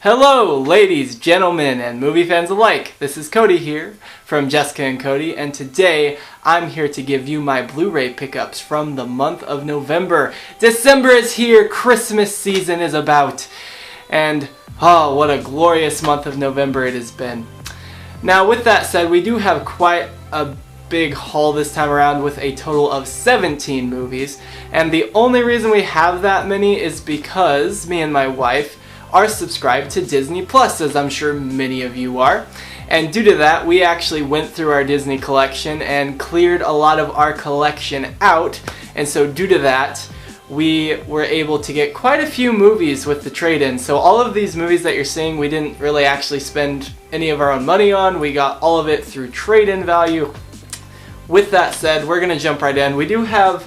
Hello, ladies, gentlemen, and movie fans alike. This is Cody here from Jessica and Cody, and today I'm here to give you my Blu-ray pickups from the month of November. December is here, Christmas season is about, and oh, what a glorious month of November it has been. Now, with that said, we do have quite a big haul this time around with a total of 17 movies, and the only reason we have that many is because me and my wife are subscribed to Disney Plus, as I'm sure many of you are. And due to that, we actually went through our Disney collection and cleared a lot of our collection out. And so due to that, we were able to get quite a few movies with the trade-in. So all of these movies that you're seeing, we didn't really actually spend any of our own money on. We got all of it through trade-in value. With that said, we're gonna jump right in. We do have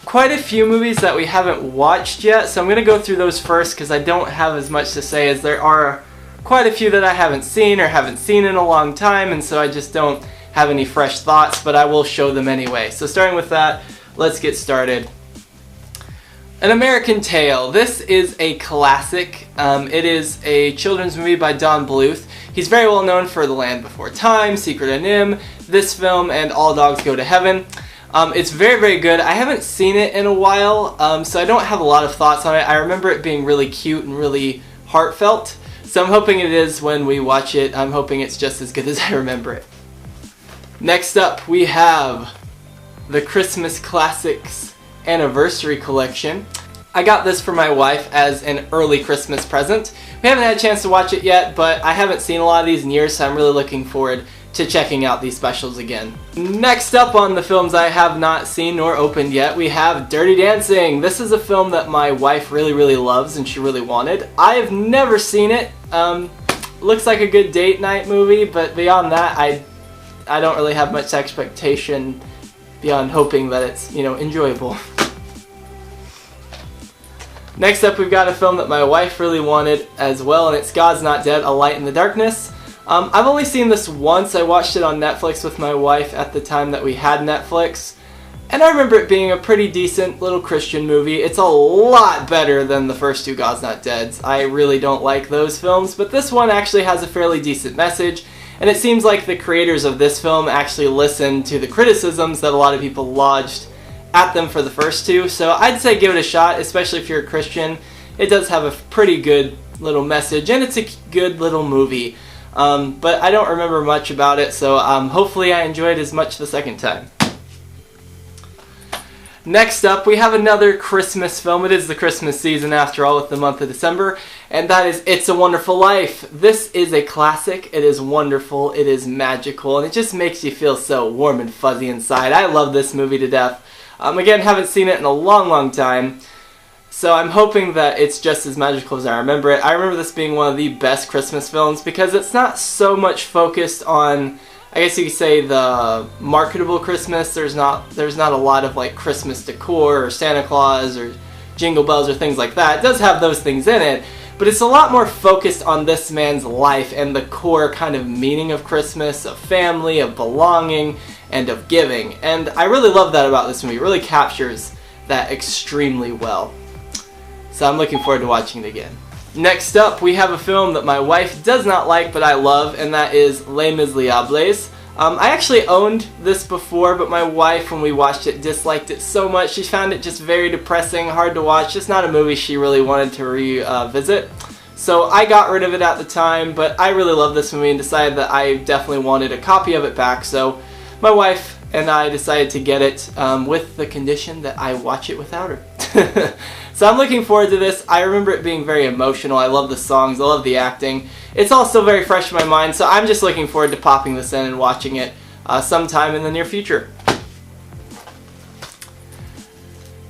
quite a few movies that we haven't watched yet, so I'm going to go through those first because I don't have as much to say, as there are quite a few that I haven't seen or haven't seen in a long time, and so I just don't have any fresh thoughts, but I will show them anyway. So starting with that, let's get started. An American Tail. This is a classic. It is a children's movie by Don Bluth. He's very well known for The Land Before Time, Secret of Nim, this film, and All Dogs Go to Heaven. It's very, very good. I haven't seen it in a while, so I don't have a lot of thoughts on it. I remember it being really cute and really heartfelt, so I'm hoping it is when we watch it. I'm hoping it's just as good as I remember it. Next up, we have the Christmas Classics Anniversary Collection. I got this for my wife as an early Christmas present. We haven't had a chance to watch it yet, but I haven't seen a lot of these in years, so I'm really looking forward to checking out these specials again. Next up on the films I have not seen nor opened yet, we have Dirty Dancing. This is a film that my wife really loves and she really wanted. I have never seen it. Looks like a good date night movie, but beyond that, I don't really have much expectation beyond hoping that it's, enjoyable. Next up, we've got a film that my wife really wanted as well, and it's God's Not Dead, A Light in the Darkness. I've only seen this once. I watched it on Netflix with my wife at the time that we had Netflix, and I remember it being a pretty decent little Christian movie. It's a lot better than the first two God's Not Deads. I really don't like those films, but this one actually has a fairly decent message, and it seems like the creators of this film actually listened to the criticisms that a lot of people lodged at them for the first two, so I'd say give it a shot, especially if you're a Christian. It does have a pretty good little message, and it's a good little movie. But I don't remember much about it, so hopefully I enjoy it as much the second time. Next up, we have another Christmas film. It is the Christmas season after all, with the month of December, and that is It's a Wonderful Life. This is a classic. It is wonderful, it is magical, and it just makes you feel so warm and fuzzy inside. I love this movie to death. Again, haven't seen it in a long time. So I'm hoping that it's just as magical as I remember it. I remember this being one of the best Christmas films because it's not so much focused on, I guess you could say, the marketable Christmas. There's not a lot of like Christmas decor or Santa Claus or Jingle Bells or things like that. It does have those things in it, but it's a lot more focused on this man's life and the core kind of meaning of Christmas, of family, of belonging, and of giving. And I really love that about this movie. It really captures that extremely well. So I'm looking forward to watching it again. Next up, we have a film that my wife does not like, but I love, and that is Les Miserables. I actually owned this before, but my wife, when we watched it, disliked it so much. She found it just very depressing, hard to watch, just not a movie she really wanted to revisit. So I got rid of it at the time, but I really love this movie and decided that I definitely wanted a copy of it back. So my wife and I decided to get it with the condition that I watch it without her. So I'm looking forward to this. I remember it being very emotional. I love the songs. I love the acting. It's all still very fresh in my mind, so I'm just looking forward to popping this in and watching it sometime in the near future.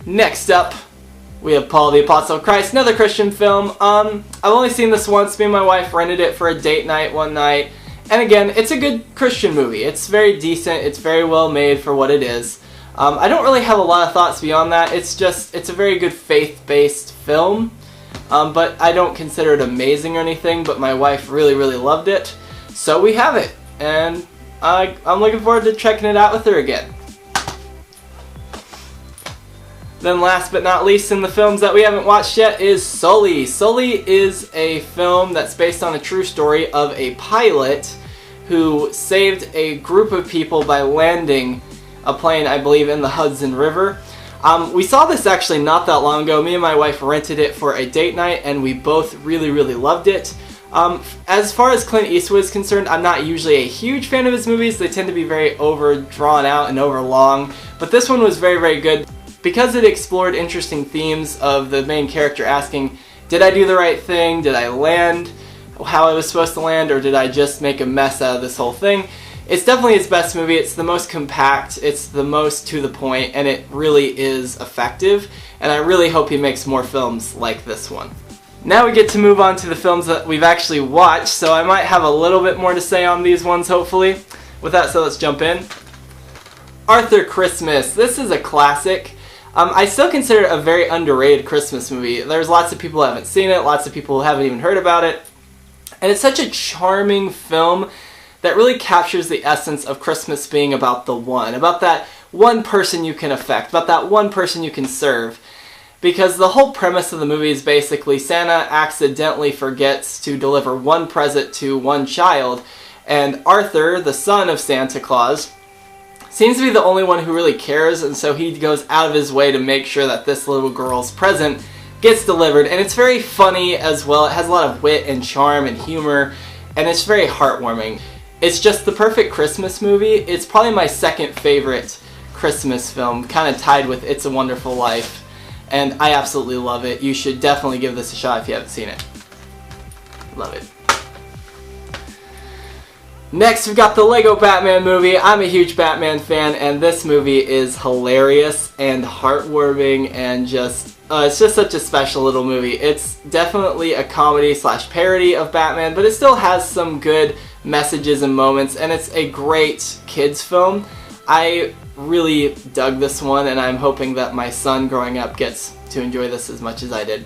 Next up, we have Paul the Apostle of Christ, another Christian film. I've only seen this once. Me and my wife rented it for a date night one night. And again, it's a good Christian movie. It's very decent. It's very well made for what it is. I don't really have a lot of thoughts beyond that. It's a very good faith-based film, but I don't consider it amazing or anything, but my wife really loved it. So we have it, and I'm looking forward to checking it out with her again. Then last but not least in the films that we haven't watched yet is Sully. Sully is a film that's based on a true story of a pilot who saved a group of people by landing a plane, I believe, in the Hudson River. We saw this actually not that long ago. Me and my wife rented it for a date night and we both really loved it. As far as Clint Eastwood is concerned, I'm not usually a huge fan of his movies. They tend to be very over drawn out and over long, but this one was very good because it explored interesting themes of the main character asking, did I do the right thing? Did I land how I was supposed to land, or did I just make a mess out of this whole thing? It's definitely his best movie. It's the most compact, it's the most to the point, and it really is effective, and I really hope he makes more films like this one. Now we get to move on to the films that we've actually watched, so I might have a little bit more to say on these ones, hopefully. With that, so let's jump in. Arthur Christmas. This is a classic. I still consider it a very underrated Christmas movie. There's lots of people who haven't seen it, lots of people who haven't even heard about it, and it's such a charming film that really captures the essence of Christmas being about the one, about that one person you can affect, about that one person you can serve. Because the whole premise of the movie is basically Santa accidentally forgets to deliver one present to one child, and Arthur, the son of Santa Claus, seems to be the only one who really cares, and so he goes out of his way to make sure that this little girl's present gets delivered. And it's very funny as well. It has a lot of wit and charm and humor, and it's very heartwarming. It's just the perfect Christmas movie. It's probably my second favorite Christmas film, kind of tied with It's a Wonderful Life, and I absolutely love it. You should definitely give this a shot if you haven't seen it. Love it. Next, we've got the Lego Batman movie. I'm a huge Batman fan, and this movie is hilarious and heartwarming and just, it's just such a special little movie. It's definitely a comedy slash parody of Batman, but it still has some good messages and moments, and it's a great kids film. I really dug this one, and I'm hoping that my son growing up gets to enjoy this as much as I did.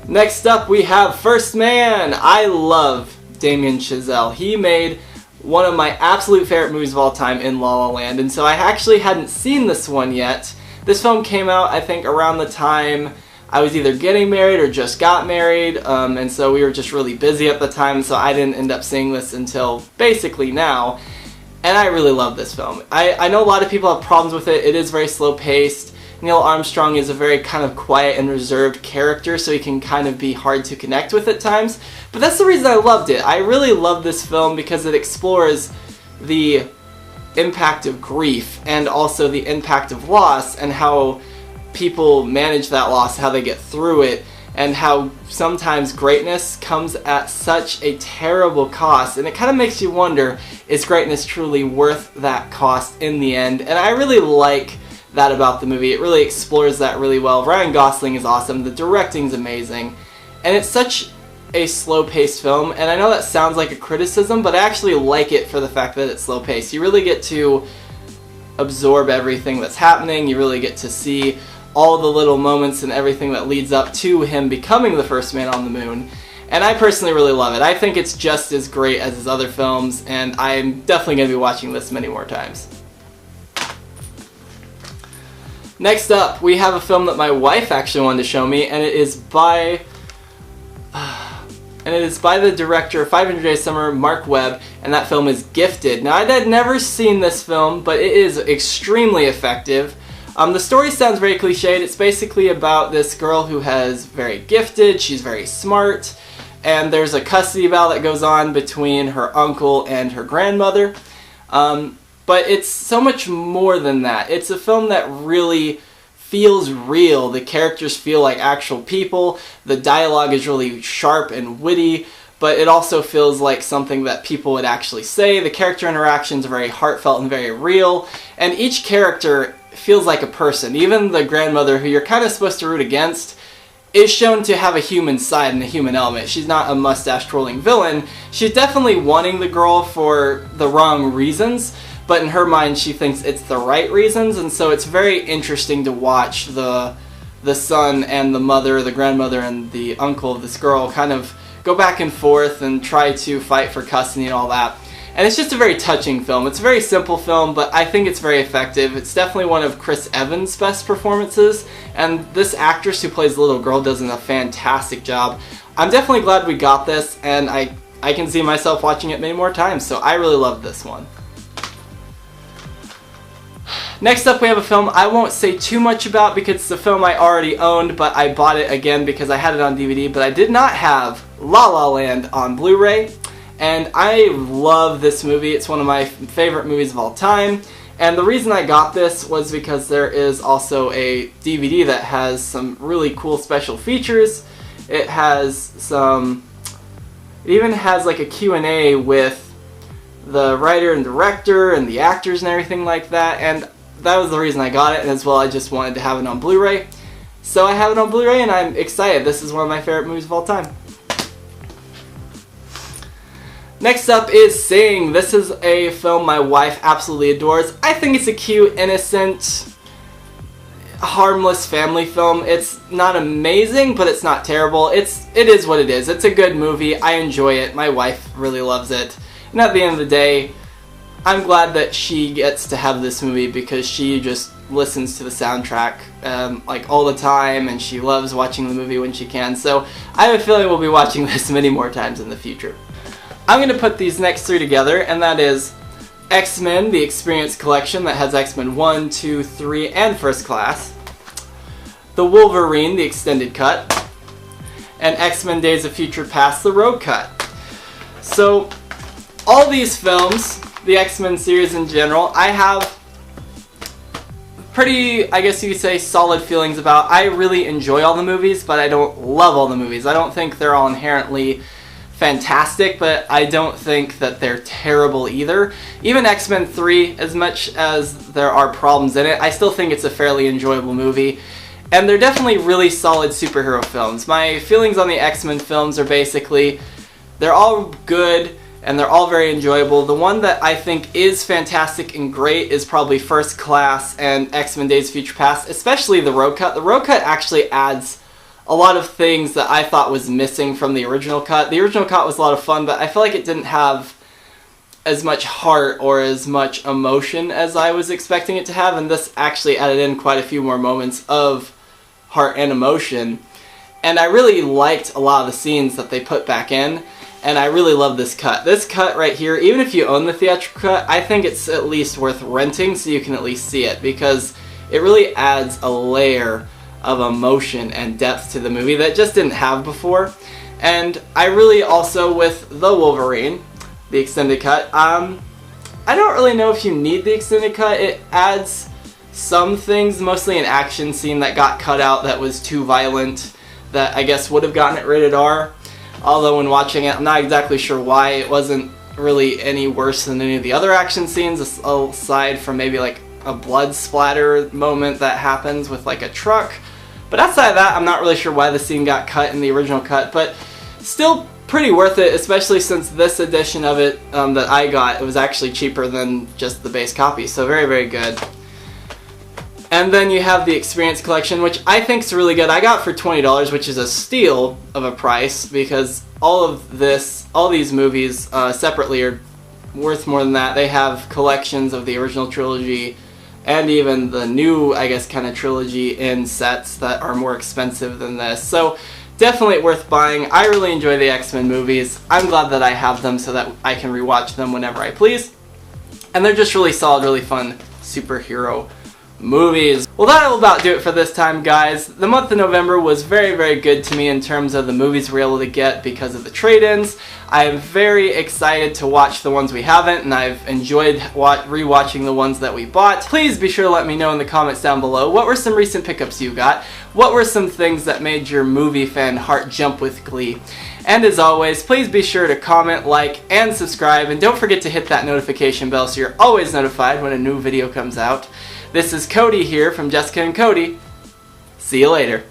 Next up we have First Man. I love Damien Chazelle. He made one of my absolute favorite movies of all time in La La Land, and so I actually hadn't seen this one yet. This film came out, I think, around the time I was either getting married or just got married, and so we were just really busy at the time, so I didn't end up seeing this until basically now. And I really love this film. I know a lot of people have problems with it. It is very slow-paced. Neil Armstrong is a very kind of quiet and reserved character, so he can kind of be hard to connect with at times. But that's the reason I loved it. I really love this film because it explores the impact of grief and also the impact of loss and how people manage that loss, how they get through it, and how sometimes greatness comes at such a terrible cost. And it kind of makes you wonder, is greatness truly worth that cost in the end? And I really like that about the movie. It really explores that really well. Ryan Gosling is awesome, the directing's amazing, and it's such a slow-paced film, and I know that sounds like a criticism, but I actually like it for the fact that it's slow-paced. You really get to absorb everything that's happening, you really get to see all the little moments and everything that leads up to him becoming the first man on the moon, and I personally really love it. I think it's just as great as his other films, and I'm definitely going to be watching this many more times. Next up, we have a film that my wife actually wanted to show me, and it is by the director of 500 Days of Summer, Mark Webb, and that film is Gifted. Now, I had never seen this film, but it is extremely effective. The story sounds very cliched. It's basically about this girl who has very gifted, she's very smart, and there's a custody battle that goes on between her uncle and her grandmother. But it's so much more than that. It's a film that really feels real. The characters feel like actual people. The dialogue is really sharp and witty, but it also feels like something that people would actually say. The character interactions are very heartfelt and very real, and each character feels like a person. Even the grandmother, who you're kind of supposed to root against, is shown to have a human side and a human element. She's not a mustache-twirling villain. She's definitely wanting the girl for the wrong reasons, but in her mind she thinks it's the right reasons, and so it's very interesting to watch the son and the mother, the grandmother and the uncle of this girl kind of go back and forth and try to fight for custody and all that. And it's just a very touching film. It's a very simple film, but I think it's very effective. It's definitely one of Chris Evans' best performances, and this actress who plays the little girl does a fantastic job. I'm definitely glad we got this, and I can see myself watching it many more times, so I really love this one. Next up we have a film I won't say too much about because it's a film I already owned, but I bought it again because I had it on DVD, but I did not have La La Land on Blu-ray. And I love this movie. It's one of my favorite movies of all time. And the reason I got this was because there is also a DVD that has some really cool special features. It even has like a Q&A with the writer and director and the actors and everything like that. And that was the reason I got it, and as well I just wanted to have it on Blu-ray. So I have it on Blu-ray and I'm excited. This is one of my favorite movies of all time. Next up is Sing. This is a film my wife absolutely adores. I think it's a cute, innocent, harmless family film. It's not amazing, but it's not terrible. It is what it is. It's a good movie. I enjoy it. My wife really loves it. And at the end of the day, I'm glad that she gets to have this movie because she just listens to the soundtrack like all the time, and she loves watching the movie when she can. So I have a feeling we'll be watching this many more times in the future. I'm going to put these next three together, and that is X-Men, the Experience Collection that has X-Men 1, 2, 3, and First Class. The Wolverine, the Extended Cut. And X-Men Days of Future Past, the Road Cut. So, all these films, the X-Men series in general, I have pretty, I guess you could say, solid feelings about. I really enjoy all the movies, but I don't love all the movies. I don't think they're all inherently fantastic, but I don't think that they're terrible either. Even X-Men 3, as much as there are problems in it, I still think it's a fairly enjoyable movie. And they're definitely really solid superhero films. My feelings on the X-Men films are basically, they're all good and they're all very enjoyable. The one that I think is fantastic and great is probably First Class and X-Men Days of Future Past, especially the Road Cut. The Road Cut actually adds a lot of things that I thought was missing from the original cut. The original cut was a lot of fun, but I feel like it didn't have as much heart or as much emotion as I was expecting it to have, and this actually added in quite a few more moments of heart and emotion. And I really liked a lot of the scenes that they put back in, and I really love this cut. This cut right here, even if you own the theatrical cut, I think it's at least worth renting so you can at least see it, because it really adds a layer of emotion and depth to the movie that just didn't have before. And I really also, with the Wolverine, the extended cut, I don't really know if you need the extended cut. It adds some things, mostly an action scene that got cut out that was too violent, that I guess would have gotten it rated R. Although when watching it, I'm not exactly sure why. It wasn't really any worse than any of the other action scenes, aside from maybe like a blood splatter moment that happens with like a truck. But outside of that, I'm not really sure why the scene got cut in the original cut, but still pretty worth it, especially since this edition of it that I got, it was actually cheaper than just the base copy, so very, very good. And then you have the Experience Collection, which I think is really good. I got for $20, which is a steal of a price, because all these movies separately are worth more than that. They have collections of the original trilogy, and even the new, I guess, kind of trilogy in sets that are more expensive than this. So definitely worth buying. I really enjoy the X-Men movies. I'm glad that I have them so that I can rewatch them whenever I please. And they're just really solid, really fun superhero movies. Well, that'll about do it for this time, guys. The month of November was very, very good to me in terms of the movies we were able to get because of the trade-ins. I am very excited to watch the ones we haven't, and I've enjoyed rewatching the ones that we bought. Please be sure to let me know in the comments down below, what were some recent pickups you got? What were some things that made your movie fan heart jump with glee? And as always, please be sure to comment, like, and subscribe, and don't forget to hit that notification bell so you're always notified when a new video comes out. This is Cody here from Jessica and Cody. See you later.